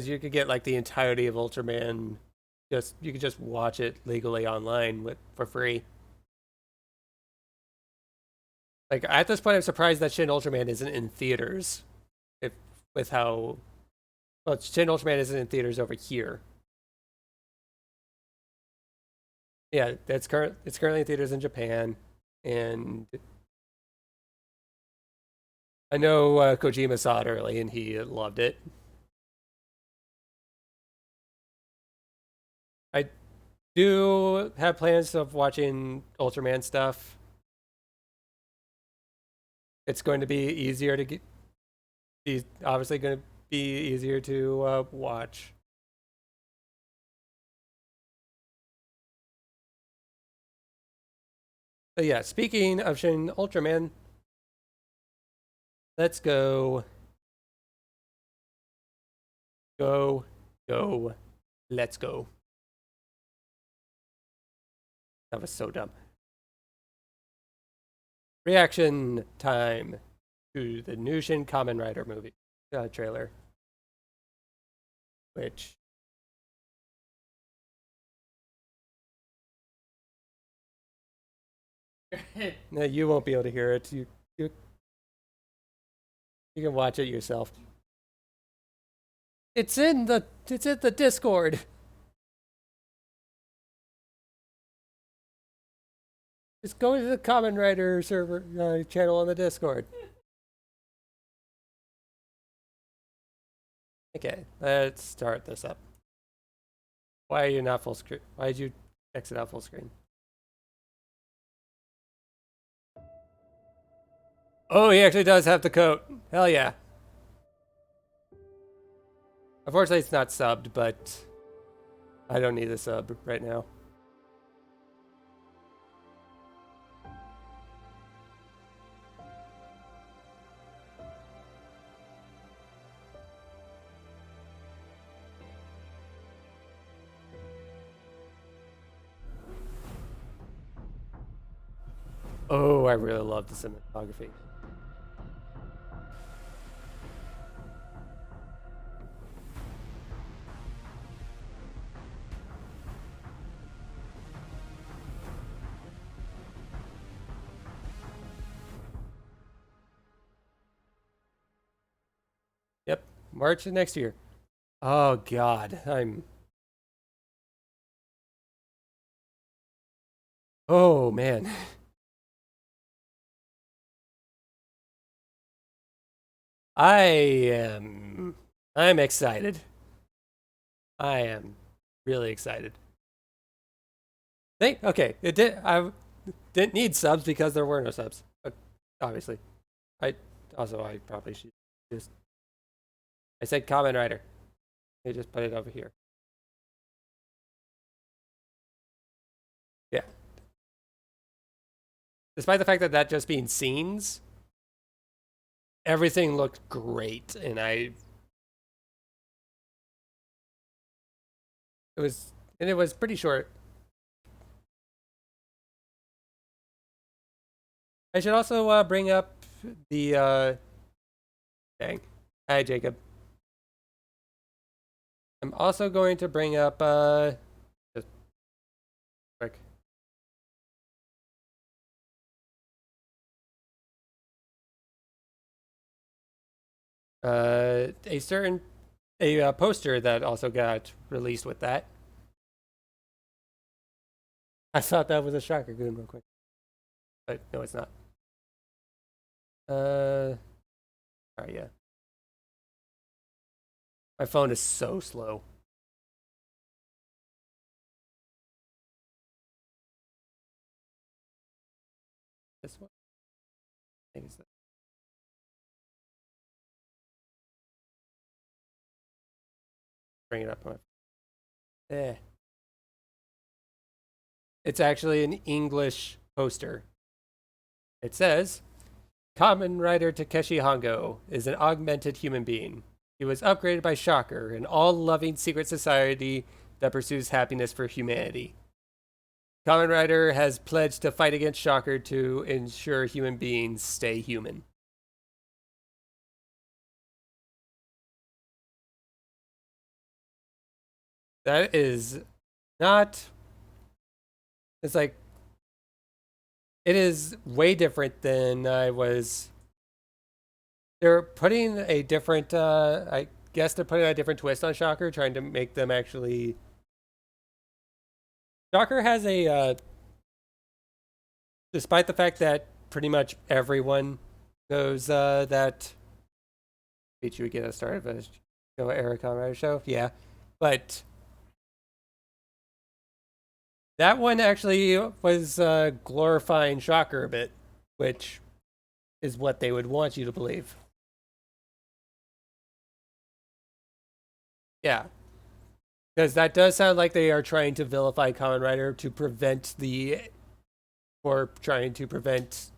you could get like the entirety of Ultraman. Just you could just watch it legally online for free. Like at this point, I'm surprised that Shin Ultraman isn't in theaters. If with how well Shin Ultraman isn't in theaters over here. Yeah, it's currently in theaters in Japan, and I know Kojima saw it early and he loved it. I do have plans of watching Ultraman stuff. It's going to be easier to get. He's obviously going to be easier to watch. But yeah, speaking of Shin Ultraman, let's go, go, go, let's go. That was so dumb. Reaction time to the new Shin Kamen Rider movie trailer, which no, you won't be able to hear it. You you can watch it yourself. It's in the Discord. Just go to the Kamen Rider server channel on the Discord. Okay, let's start this up. Why are you not full screen? Why did you exit out full screen? Oh, he actually does have the coat. Hell yeah. Unfortunately, it's not subbed, but I don't need a sub right now. Oh, I really love the cinematography. March of next year. Oh God, Oh man, I am. I'm excited. I am really excited. Think okay. It did. I didn't need subs because there were no subs. Obviously, I I probably should just. I said Kamen Rider. They just put it over here. Yeah. Despite the fact that just being scenes, everything looked great, and it was pretty short. I should also bring up the dang. Hi, Jacob. I'm also going to bring up just quick. A certain poster that also got released with that. I thought that was a shocker goon real quick, but no, it's not. All right, yeah. My phone is so slow. This one. I think it's bring it up. Eh. It's actually an English poster. It says, Kamen Rider Takeshi Hongo is an augmented human being. He was upgraded by Shocker, an all-loving secret society that pursues happiness for humanity. Kamen Rider has pledged to fight against Shocker to ensure human beings stay human. That is not. It's like. It is way different than I was. They're putting a different. I guess they're putting a different twist on Shocker, trying to make them actually. Shocker has a. Despite the fact that pretty much everyone knows that. Beat you again at the start of a show, Eric Conrad show, yeah, but that one actually was glorifying Shocker a bit, which is what they would want you to believe. Yeah, because that does sound like they are trying to vilify Kamen Rider to prevent or trying to prevent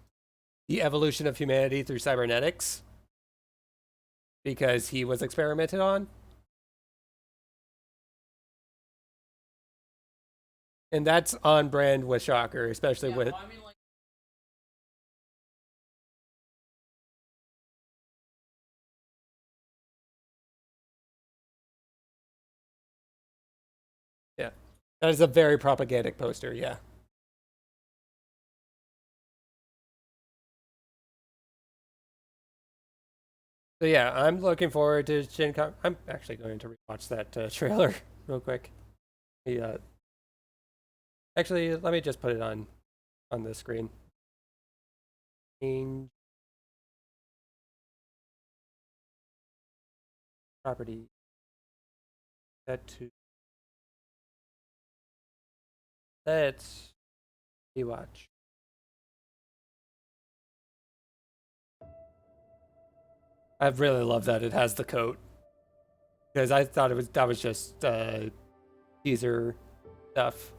the evolution of humanity through cybernetics, because he was experimented on. And that's on brand with Shocker, especially with. Well, I mean, like, yeah, that is a very propagandic poster. Yeah. So yeah, I'm looking forward to Shin. I'm actually going to rewatch that trailer real quick. Yeah. Actually, let me just put it on the screen. Change property set to. Let's rewatch. I really love that it has the coat, because I thought that was just teaser stuff.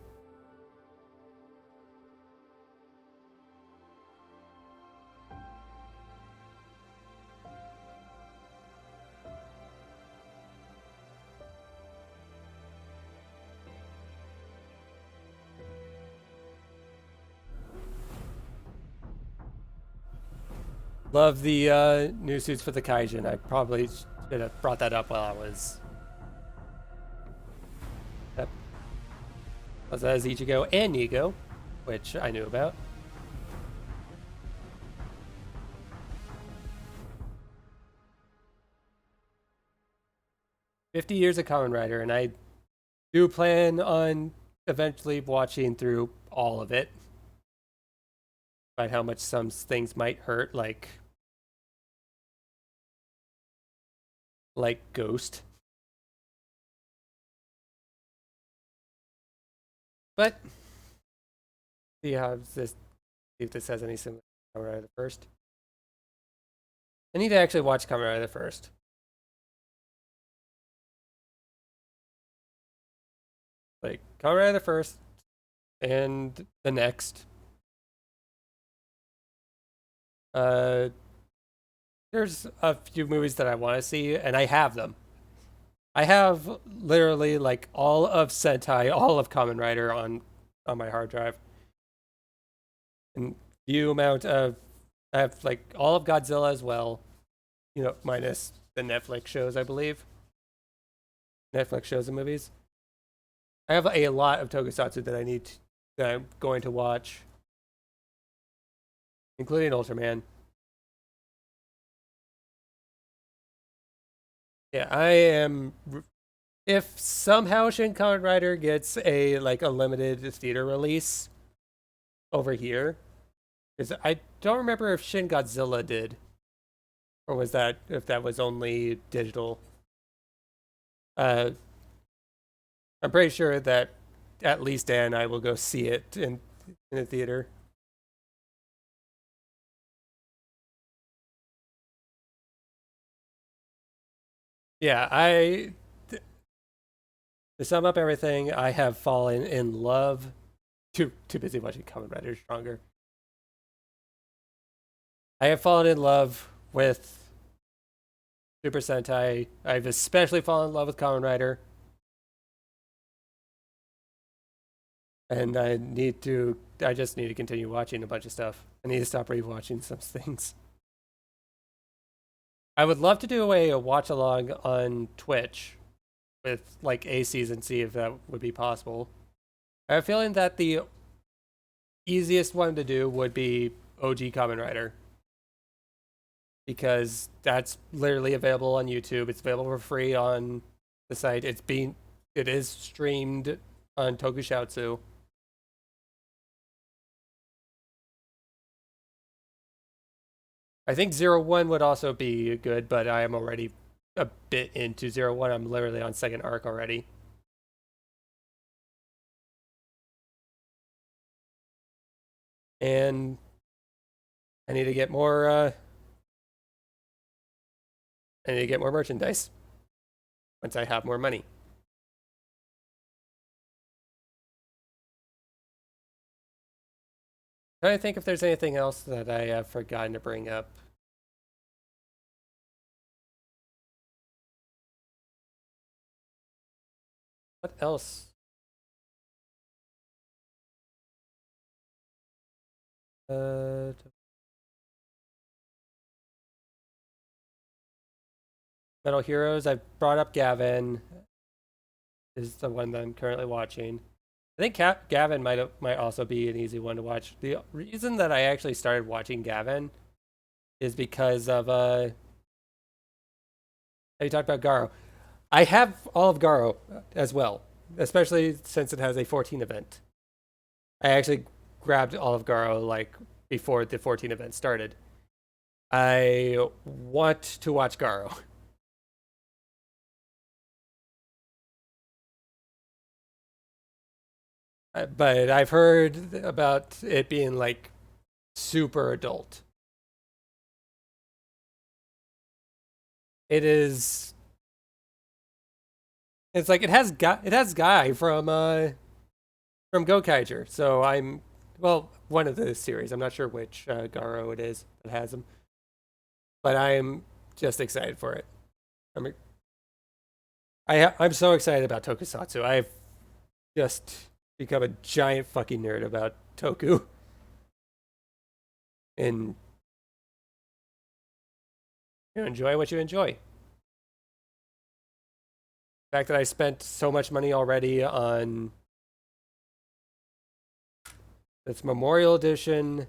Love the new suits for the Kaijin. I probably should have brought that up while I was. Yep. Also has Ichigo and Nigo, which I knew about. 50 years of Kamen Rider, and I do plan on eventually watching through all of it. Despite how much some things might hurt, like Ghost. But see how this, see if this has any similar to Kamen Rider the First. I need to actually watch Kamen Rider the First. Like Kamen Rider the First and the next. Uh, there's a few movies that I want to see, and I have them. I have literally like all of Sentai, all of Kamen Rider on my hard drive, and few amount of I have like all of Godzilla as well. You know, minus the Netflix shows, I believe. Netflix shows and movies. I have a lot of Tokusatsu that I'm going to watch, including Ultraman. Yeah, I am. If somehow Shin Kamen Rider gets a limited theater release over here, because I don't remember if Shin Godzilla did, or was that if that was only digital. Uh, I'm pretty sure that at least Dan and I will go see it in a theater. Yeah, to sum up everything, I have fallen in love. Too busy watching Kamen Rider Stronger. I have fallen in love with Super Sentai. I've especially fallen in love with Kamen Rider, and I just need to continue watching a bunch of stuff. I need to stop rewatching some things. I would love to do a watch along on Twitch with like ACs and see if that would be possible. I have a feeling that the easiest one to do would be OG Kamen Rider, because that's literally available on YouTube. It's available for free on the site. It is streamed on Tokusatsu. I think 01 would also be good, but I am already a bit into 01. I'm literally on second arc already. And I need to get more I need to get more merchandise once I have more money. Trying to think if there's anything else that I have forgotten to bring up. What else? Uh, Metal Heroes. I brought up Gavin. Is the one that I'm currently watching. I think Gavin might also be an easy one to watch. The reason that I actually started watching Gavin is because of you talked about Garo. I have all of Garo as well, especially since it has a 14 event. I actually grabbed all of Garo like before the 14 event started. I want to watch Garo. But I've heard about it being like super adult. It is. It's like it has Guy from Gokaiger. So I'm well one of the series. I'm not sure which Garo it is that has him, but I'm just excited for it. I'm I'm so excited about Tokusatsu. I've just become a giant fucking nerd about Toku, and you enjoy what you enjoy. The fact that I spent so much money already on this Memorial Edition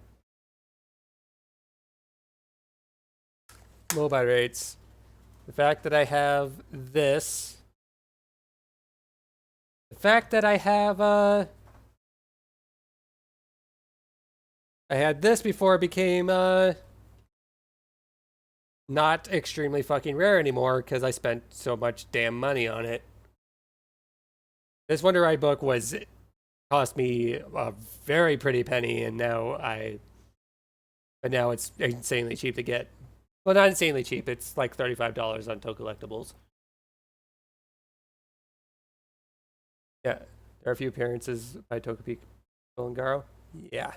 mobile rates, the fact that I have this The fact that I had this before it became not extremely fucking rare anymore because I spent so much damn money on it. This Wonder Ride book was cost me a very pretty penny, and now it's insanely cheap to get. Well, not insanely cheap. It's like $35 on Tokusatsu. Yeah, there are a few appearances by Togepi and Garo. Yeah,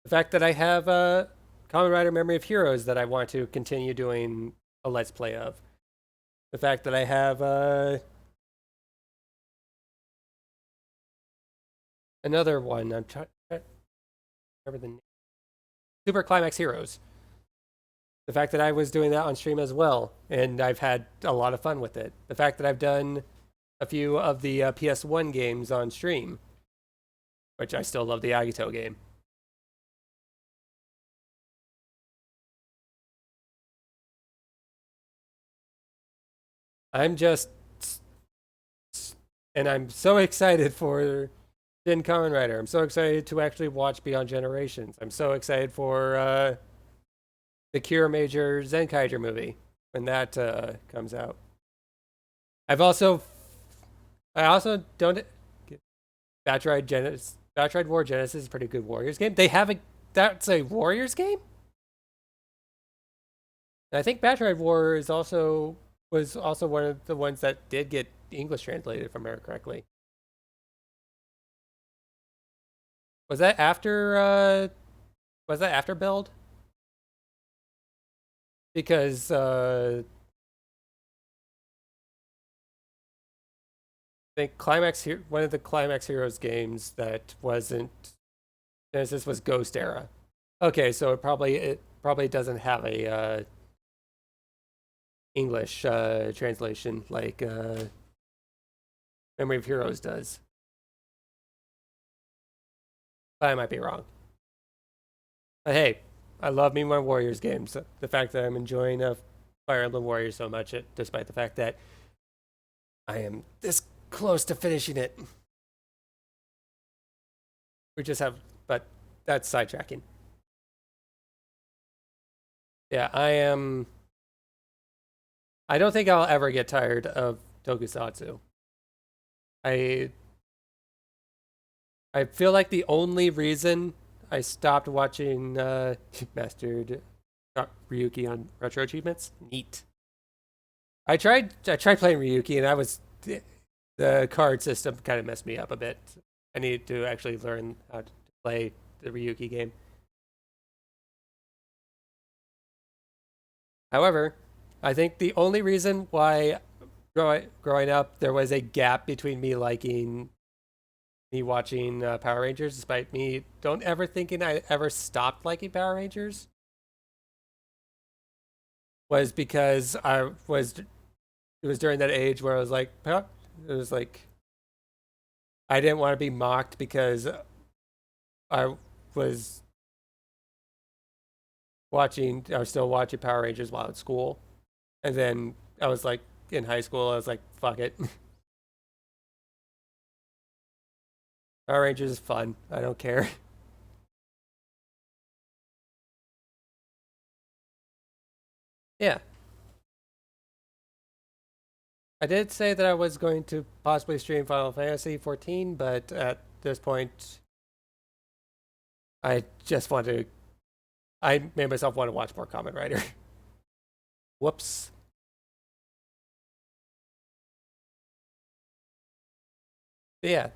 the fact that I have a Kamen Rider Memory of Heroes that I want to continue doing a Let's Play of. The fact that I have another one. I'm trying to remember the name. Super Climax Heroes. The fact that I was doing that on stream as well, and I've had a lot of fun with it. The fact that I've done a few of the PS1 games on stream, which I still love the Agito game. I'm just, and I'm so excited for Shin Kamen Rider. I'm so excited to actually watch Beyond Generations. I'm so excited for the Kira Major Zenkaiger movie when that comes out. I also don't. Batroid War Genesis is a pretty good Warriors game. That's a Warriors game. And I think Batroid War was also one of the ones that did get English translated, if I remember correctly. Was that after Build? Because I think one of the Climax Heroes games that wasn't Genesis was Ghost Era. Okay, so it probably doesn't have a English translation like Memory of Heroes does. But I might be wrong. But hey, I love me my Warriors games. The fact that I'm enjoying Fire Emblem Warriors so much, despite the fact that I am this close to finishing it. But that's sidetracking. Yeah, I am. I don't think I'll ever get tired of Tokusatsu. I feel like the only reason I stopped watching Mastered Ryuki on Retro Achievements. Neat. I tried playing Ryuki, and the card system kind of messed me up a bit. I need to actually learn how to play the Ryuki game. However, I think the only reason why growing up there was a gap between me watching Power Rangers, despite me don't ever thinking I ever stopped liking Power Rangers, was because it was during that age where it was like I didn't want to be mocked because I was still watching Power Rangers while at school. And then I was like in high school, I was like, fuck it. Power Rangers is fun. I don't care. Yeah. I did say that I was going to possibly stream Final Fantasy 14, but at this point, I just want to. I made myself want to watch more Kamen Rider. Whoops. But yeah.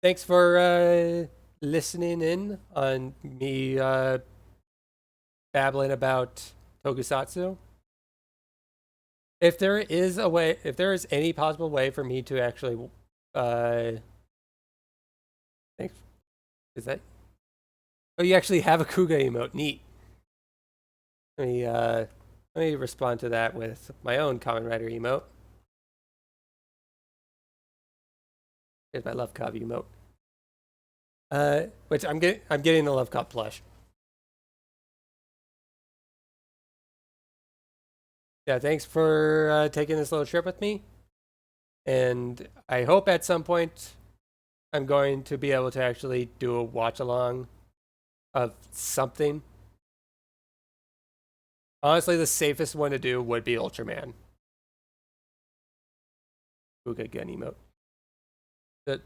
Thanks for listening in on me babbling about Tokusatsu. If there is any possible way for me to actually, thanks. Is that? Oh, you actually have a Kuga emote. Neat. Let me respond to that with my own Kamen Rider emote. Here's my Love Cub emote. Which I'm getting the Love Cub plush. Yeah, thanks for taking this little trip with me. And I hope at some point I'm going to be able to actually do a watch along of something. Honestly, the safest one to do would be Ultraman. Booga gun emote. The,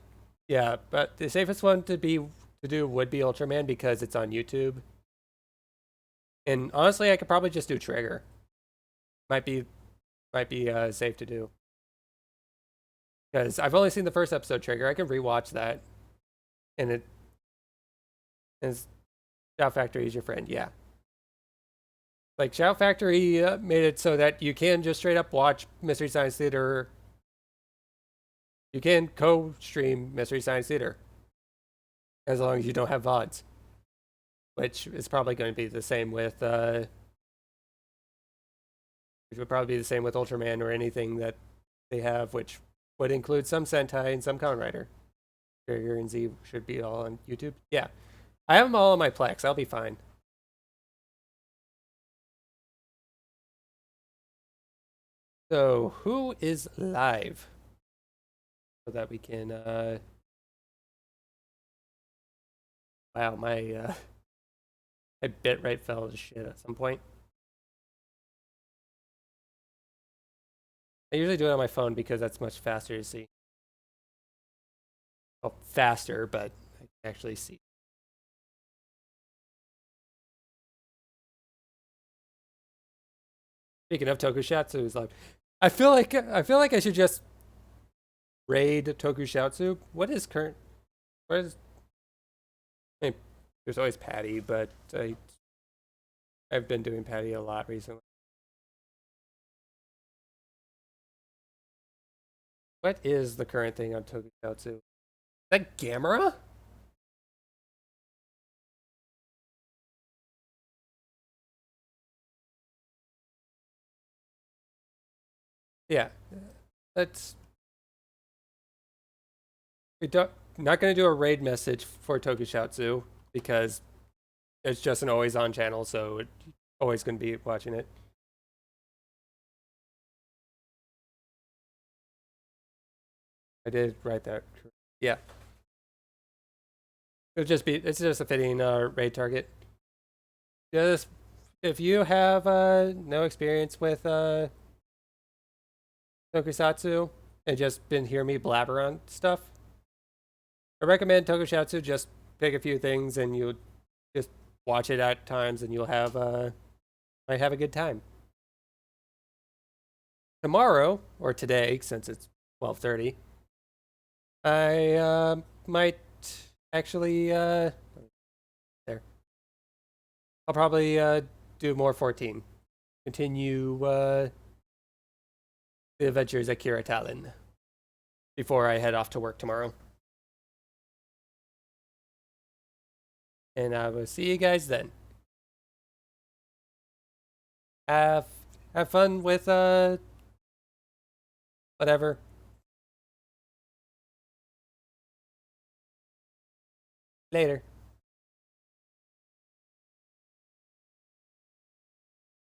yeah, but the safest one to do would be Ultraman because it's on YouTube. And honestly, I could probably just do Trigger. Might be safe to do because I've only seen the first episode. Trigger. I can rewatch that, and it is Shout Factory is your friend. Yeah, like Shout Factory made it so that you can just straight up watch Mystery Science Theater. You can co-stream Mystery Science Theater as long as you don't have VODs, which is probably going to be the same with which would probably be the same with Ultraman or anything that they have, which would include some Sentai and some Kamen Rider. Trigger and Z should be all on YouTube. Yeah, I have them all on my Plex. I'll be fine. So who is live so that we can? Wow, my bitrate fell to shit at some point. I usually do it on my phone because that's much faster to see. Well, faster, but I can actually see. Speaking of Tokusatsu, is like, I feel like I should just raid Tokusatsu. What is current? What is? I mean, there's always Patty, but I've been doing Patty a lot recently. What is the current thing on Tokusatsu? Is that Gamera? Yeah, that's we don't not gonna do a raid message for Tokusatsu because it's just an always on channel, so it's always gonna be watching it. I did write that. Yeah, it's just a fitting raid target. Just if you have no experience with Tokusatsu and just been hearing me blabber on stuff, I recommend Tokusatsu. Just pick a few things and you just watch it at times, and you'll have might have a good time. Tomorrow or today, since it's 12:30, I might actually there. I'll probably do more 14. Continue the adventures at Kira Talon before I head off to work tomorrow. And I will see you guys then. Have have fun with whatever. Later.